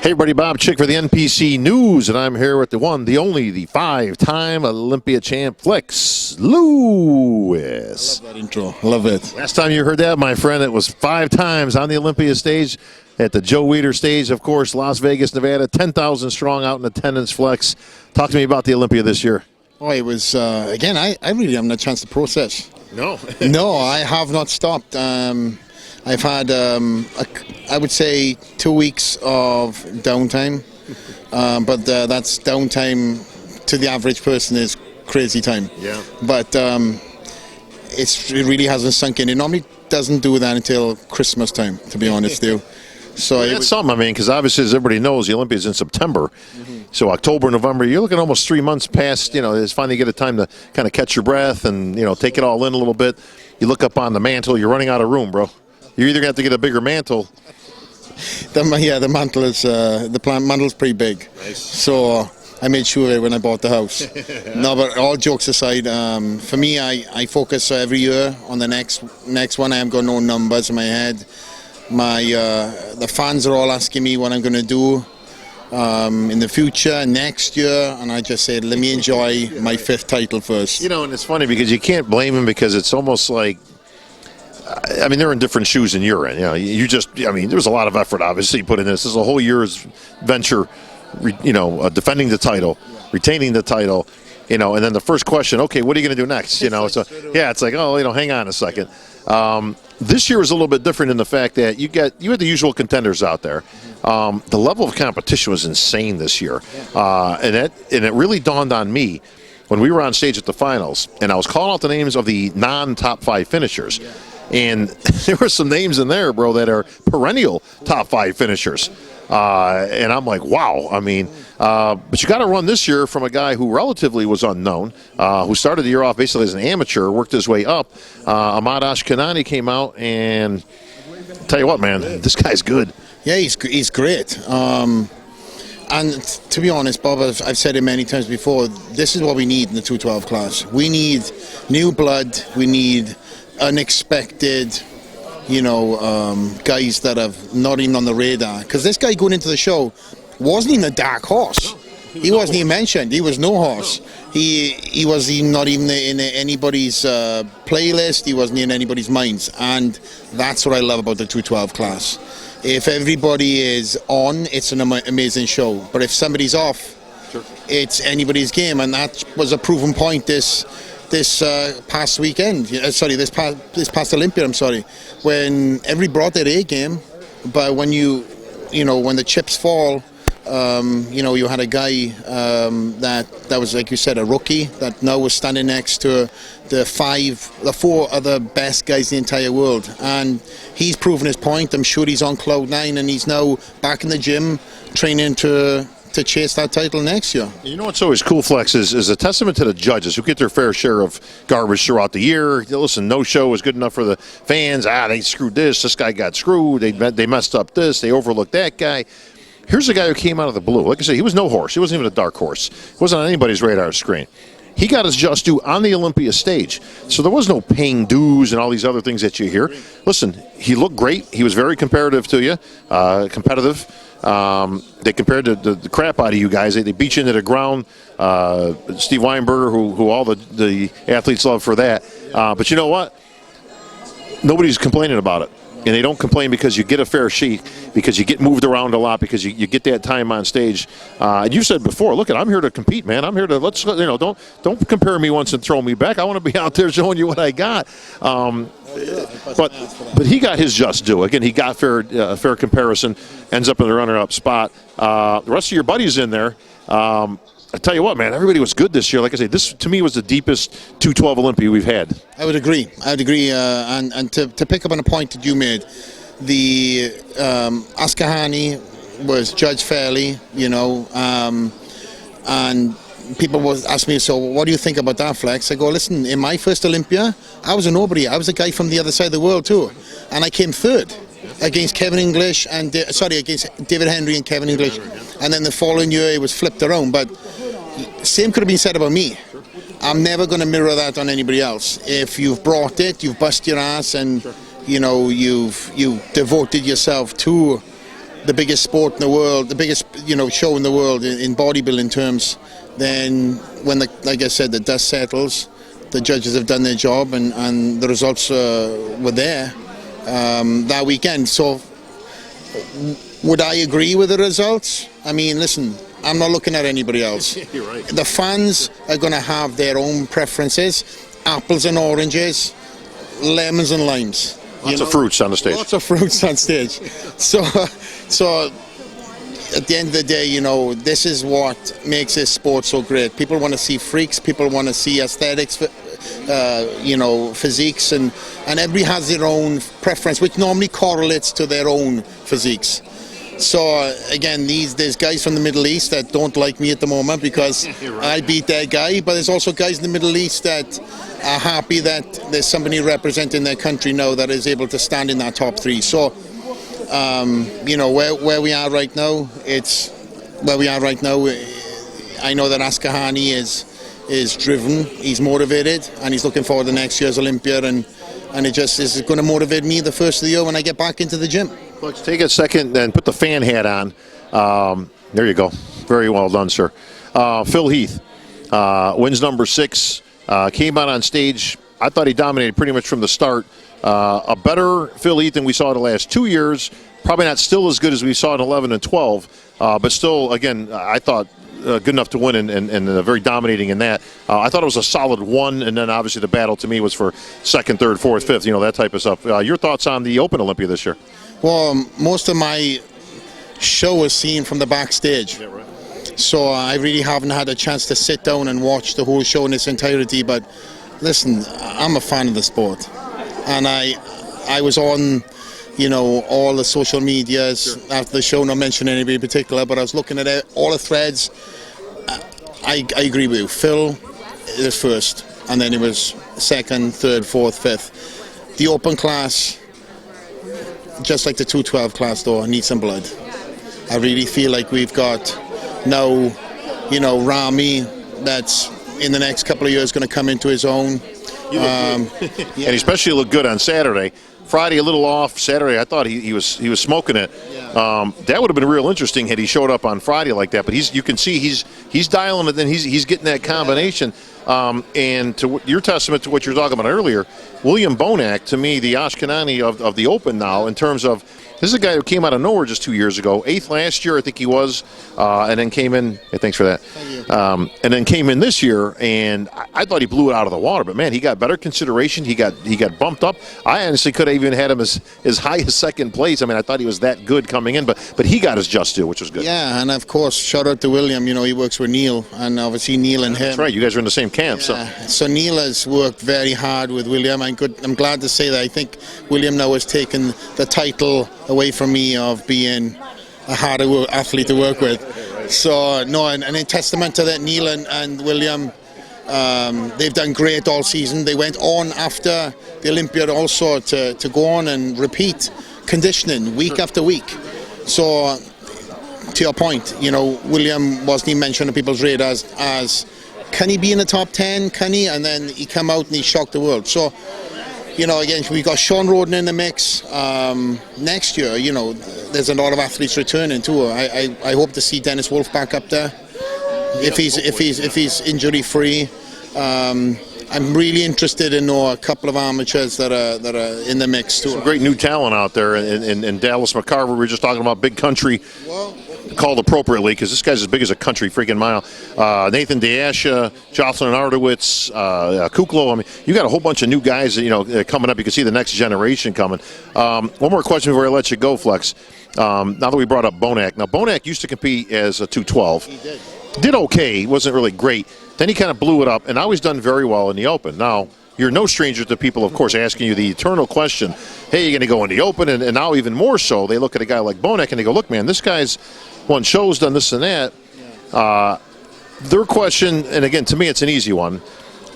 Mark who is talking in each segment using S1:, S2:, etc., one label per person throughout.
S1: Hey everybody, Bob Chick for the NPC News, and I'm here with the one, the only, the five-time Olympia champ, Flex Lewis.
S2: I love that intro. I love it.
S1: Last time you heard that, my friend, it was 5 times on the Olympia stage, at the Joe Weider stage, of course, Las Vegas, Nevada, 10,000 strong out in attendance, Flex. Talk to me about the Olympia this year.
S2: Oh, it was, again, I really haven't had a chance to process.
S1: No.
S2: No, I have not stopped. I've had, I would say, 2 weeks of downtime, but that's downtime to the average person is crazy time.
S1: Yeah.
S2: But it really hasn't sunk in. It normally doesn't do that until Christmas time, to be honest with you. So
S1: that's something, I mean, because obviously, as everybody knows, the Olympia is in September. So October, November, you're looking almost 3 months past, it's finally get a time to kind of catch your breath and, take it all in a little bit. You look up on the mantle, you're running out of room, bro. You're either going to have to get a bigger mantle.
S2: The mantle is mantle's pretty big. Nice. So I made sure of it when I bought the house. No, but all jokes aside, for me, I focus every year on the next one. I haven't got no numbers in my head. The fans are all asking me what I'm going to do in the future, next year, and I just said, let me enjoy my 5th title first.
S1: And it's funny because you can't blame him because it's almost like, I mean, they're in different shoes than you're in. There's a lot of effort, obviously, put in this. This is a whole year's venture, defending the title, retaining the title, and then the first question, okay, what are you going to do next? It's like, hang on a second. This year is a little bit different in the fact that you had the usual contenders out there. The level of competition was insane this year, and it really dawned on me when we were on stage at the finals, and I was calling out the names of the non-top 5 finishers. And there were some names in there, bro, that are perennial top 5 finishers. And I'm like, wow. I mean, but you got to run this year from a guy who relatively was unknown, who started the year off basically as an amateur, worked his way up. Ahmad Ashkenani came out, and I'll tell you what, man, this guy's good.
S2: Yeah, he's great. And to be honest, Bob, I've said it many times before, this is what we need in the 212 class. We need new blood. We need unexpected, guys that have not even on the radar. Because this guy going into the show wasn't even a dark horse. He wasn't even mentioned. He was no horse. He was not even in anybody's playlist. He wasn't in anybody's minds. And that's what I love about the 212 class. If everybody is on, it's an amazing show. But if somebody's off, it's anybody's game. And that was a proven point this past weekend, this past Olympia, when everybody brought their A game, but when when the chips fall, you had a guy that was, like you said, a rookie that now was standing next to the 4 other best guys in the entire world, and he's proven his point. I'm sure he's on cloud 9, and he's now back in the gym training to chase that title next year.
S1: You know what's always cool, Flex, is a testament to the judges who get their fair share of garbage throughout the year. Listen, no show is good enough for the fans. They screwed this guy got screwed, they messed up this, they overlooked that guy. Here's a guy who came out of the blue. Like I said, he was no horse. He wasn't even a dark horse. He wasn't on anybody's radar screen. He got his just due on the Olympia stage. So there was no paying dues and all these other things that you hear. Listen, he looked great. He was very competitive to you, competitive. They compared the crap out of you guys. They beat you into the ground. Steve Weinberger, who all the athletes love for that. But you know what? Nobody's complaining about it. And they don't complain because you get a fair shake, because you get moved around a lot, because you get that time on stage. And you said before, look, I'm here to compete, man. I'm here to don't compare me once and throw me back. I want to be out there showing you what I got. But he got his just due. Again, he got fair comparison. Ends up in the runner-up spot. The rest of your buddies in there. I tell you what, man, everybody was good this year. Like I say, this to me was the deepest 212 Olympia we've had.
S2: I would agree. And to pick up on a point that you made, the Ashkenani was judged fairly, and people would ask me, so what do you think about that, Flex? I go, listen, in my first Olympia, I was a nobody. I was a guy from the other side of the world too, and I came 3rd. Against Kevin English against David Henry and Kevin English, and then the following year it was flipped around. But same could have been said about me. I'm never going to mirror that on anybody else. If you've brought it, you've busted your ass, and you've devoted yourself to the biggest sport in the world, the biggest show in the world in bodybuilding terms, then when like I said, the dust settles, the judges have done their job, and the results were there that weekend. So would I agree with the results? I mean, listen, I'm not looking at anybody else.
S1: You're right.
S2: The fans are going to have their own preferences, apples and oranges, lemons and limes.
S1: Lots of fruits on the stage.
S2: Lots of fruits on stage. So at the end of the day, this is what makes this sport so great. People want to see freaks. People want to see aesthetics, physiques, and everybody has their own preference, which normally correlates to their own physiques. So again, there's guys from the Middle East that don't like me at the moment because I beat that guy, but there's also guys in the Middle East that are happy that there's somebody representing their country now that is able to stand in that top three. So where we are right now, it's where we are right now. I know that Ascahani is driven, he's motivated, and he's looking forward to next year's Olympia, and it just is going to motivate me the first of the year when I get back into the gym.
S1: Let's take a second and put the fan hat on. There you go. Very well done, sir. Phil Heath wins number 6. Came out on stage. I thought he dominated pretty much from the start. A better Phil Heath than we saw the last 2 years. Probably not still as good as we saw in 11 and 12, but still, again, I thought good enough to win and very dominating in that. I thought it was a solid 1, and then obviously the battle to me was for 2nd, 3rd, 4th, 5th, that type of stuff. Your thoughts on the Open Olympia this year?
S2: Well, most of my show was seen from the backstage.
S1: Yeah, right.
S2: So I really haven't had a chance to sit down and watch the whole show in its entirety. But listen, I'm a fan of the sport, and I was on, all the social medias after the show. Not mentioning anybody in particular, but I was looking at all the threads. I agree with you. Phil is first, and then it was 2nd, 3rd, 4th, 5th. The Open class, just like the 212 class, though, needs some blood. I really feel like we've got now, Rami, that's in the next couple of years going to come into his own.
S1: And he especially looked good on Saturday. Friday a little off. Saturday I thought he was smoking it.
S2: Yeah.
S1: That would have been real interesting had he showed up on Friday like that. But you can see he's dialing it. Then he's getting that combination. And to your testament to what you were talking about earlier, William Bonac, to me, the Ashkenani of the Open now, in terms of, this is a guy who came out of nowhere just 2 years ago. 8th last year, I think he was, and then came in. Hey, thanks for that.
S2: Thank you.
S1: And then came in this year, and I thought he blew it out of the water. But man, he got better consideration. He got bumped up. I honestly could have even had him as high as 2nd place. I mean, I thought he was that good coming in, but he got his just due, which was good.
S2: Yeah, and of course, shout out to William. He works with Neil, and obviously Neil and him.
S1: That's right. You guys are in the same camp.
S2: So Neil has worked very hard with William. I'm glad to say that. I think William now has taken the title away from me of being a harder athlete to work with. So no, and in testament to that, Neil and William, they've done great all season. They went on after the Olympia also to go on and repeat conditioning week after week. So to your point, William wasn't even mentioned on people's radars as can he be in the top 10? Can he? And then he come out and he shocked the world. So, again, we got Sean Roden in the mix. Next year, there's a lot of athletes returning too. I hope to see Dennis Wolf back up there if he's injury free. I'm really interested in a couple of amateurs that are in the mix too.
S1: Some great new talent out there, and Dallas McCarver. We were just talking about big country.
S2: Well,
S1: called appropriately because this guy's as big as a country freaking mile. Nathan Diasha, Jocelyn Ardowitz, Kuklo. I mean, you got a whole bunch of new guys coming up. You can see the next generation coming. One more question before I let you go, Flex. Now that we brought up Bonac. Now, Bonac used to compete as a 212.
S2: He
S1: did okay. He wasn't really great. Then he kind of blew it up, and now he's done very well in the Open. Now, you're no stranger to people, of course, asking you the eternal question, hey, you're going to go in the Open? And now even more so, they look at a guy like Bonac and they go, look, man, this guy's won shows, done this and that. Their question, and again, to me, it's an easy one.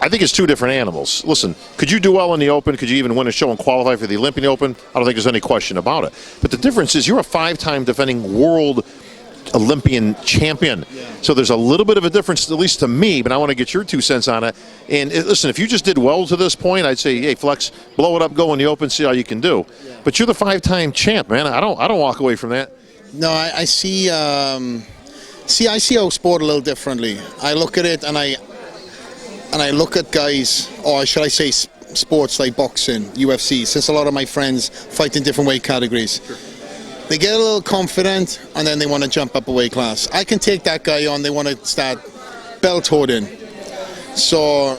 S1: I think it's two different animals. Listen, could you do well in the Open? Could you even win a show and qualify for the Olympian Open? I don't think there's any question about it. But the difference is you're a 5-time defending world Olympian champion. Yeah. So there's a little bit of a difference, at least to me, but I want to get your 2 cents on it. And listen, if you just did well to this point, I'd say, hey, Flex, blow it up, go in the Open, see how you can do. Yeah. But you're the 5-time champ, man. I don't walk away from that.
S2: No, I see. I see our sport a little differently. I look at it and I look at guys, or should I say, sports like boxing, UFC. Since a lot of my friends fight in different weight categories, they get a little confident and then they want to jump up a weight class. I can take that guy on. They want to start belt holding. So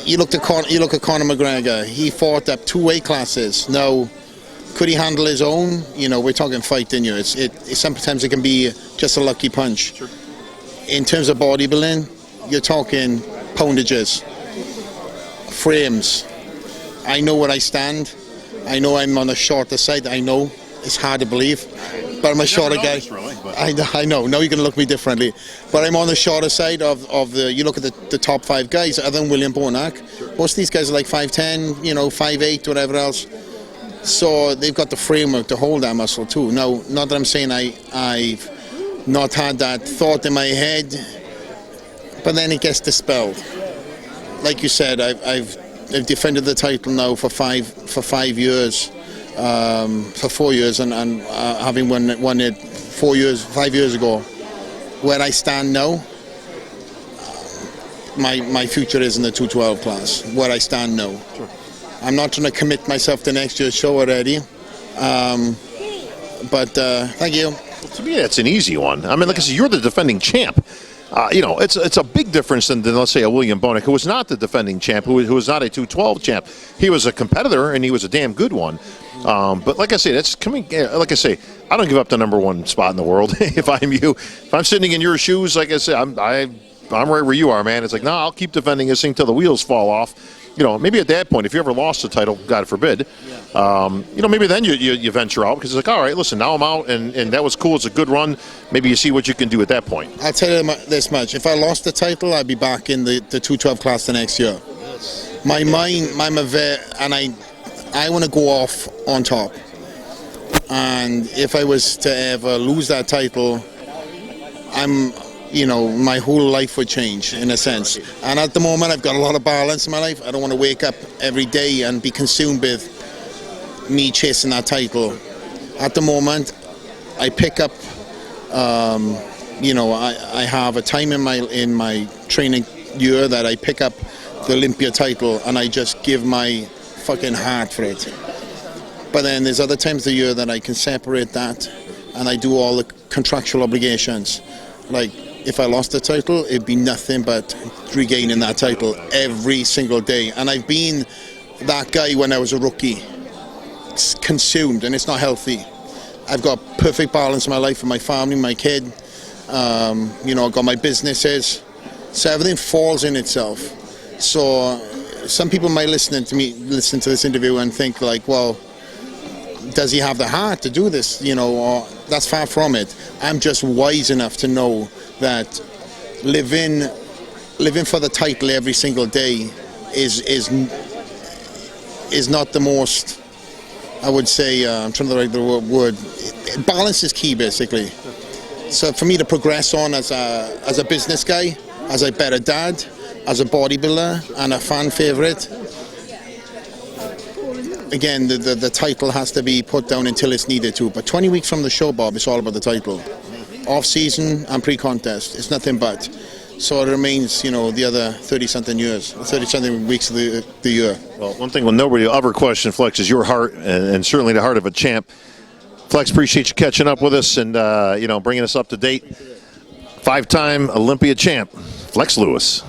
S2: you look at Conor McGregor. He fought up 2 weight classes. Now, could he handle his own? You know, we're talking fighting you. Sometimes it can be just a lucky punch. Sure. In terms of bodybuilding, you're talking poundages, frames. I know where I stand. I know I'm on the shorter side. I know it's hard to believe, but I'm a shorter guy. Really, I know. Now you're going to look at me differently, but I'm on the shorter side of the. You look at the top 5 guys, other than William Bonac. Sure. Most of these guys are like 5'10", 5'8", whatever else. So they've got the framework to hold that muscle too. Now, not that I'm saying I've not had that thought in my head, but then it gets dispelled. Like you said, I've defended the title now for 5 years, for 4 years, and having won it 5 years ago. Where I stand now, my future is in the 212 class. Where I stand now. Sure. I'm not trying to commit myself to next year's show already, but thank you.
S1: Well, to me, that's an easy one. I mean, like I said, you're the defending champ. It's a big difference than let's say a William Bonac, who was not the defending champ, who was not a 212 champ. He was a competitor, and he was a damn good one. But like I say, that's coming. Like I say, I don't give up the #1 spot in the world. If I'm you, if I'm sitting in your shoes, like I say, I'm right where you are, man. It's like, no, I'll keep defending this thing till the wheels fall off. Maybe at that point, if you ever lost the title, God forbid, maybe then you venture out, because it's like, all right, listen, now I'm out, and that was cool. It's a good run. Maybe you see what you can do at that point.
S2: I'll tell you this much. If I lost the title, I'd be back in the 212 class the next year. My mind, I'm a vet, and I want to go off on top. And if I was to ever lose that title, my whole life would change in a sense. And at the moment, I've got a lot of balance in my life. I don't want to wake up every day and be consumed with me chasing that title. At the moment, I pick up, I have a time in my training year that I pick up the Olympia title and I just give my fucking heart for it. But then there's other times of the year that I can separate that and I do all the contractual obligations. Like, if I lost the title, it'd be nothing but regaining that title every single day. And I've been that guy when I was a rookie. It's consumed, and it's not healthy. I've got perfect balance in my life with my family, my kid. I've got my businesses. So everything falls in itself. So some people might listen to this interview and think like, well, does he have the heart to do this? Or that's far from it. I'm just wise enough to know that living for the title every single day is not the most, I would say, I'm trying to write the word, balance is key basically. So for me to progress on as a business guy, as a better dad, as a bodybuilder and a fan favorite, again, the title has to be put down until it's needed to. But 20 weeks from the show, Bob, it's all about the title. Off-season and pre-contest, it's nothing but. So it remains, the other 30-something weeks of the year.
S1: Well, one thing nobody will ever question, Flex, is your heart, and certainly the heart of a champ. Flex, appreciate you catching up with us and, bringing us up to date. 5-time Olympia champ, Flex Lewis.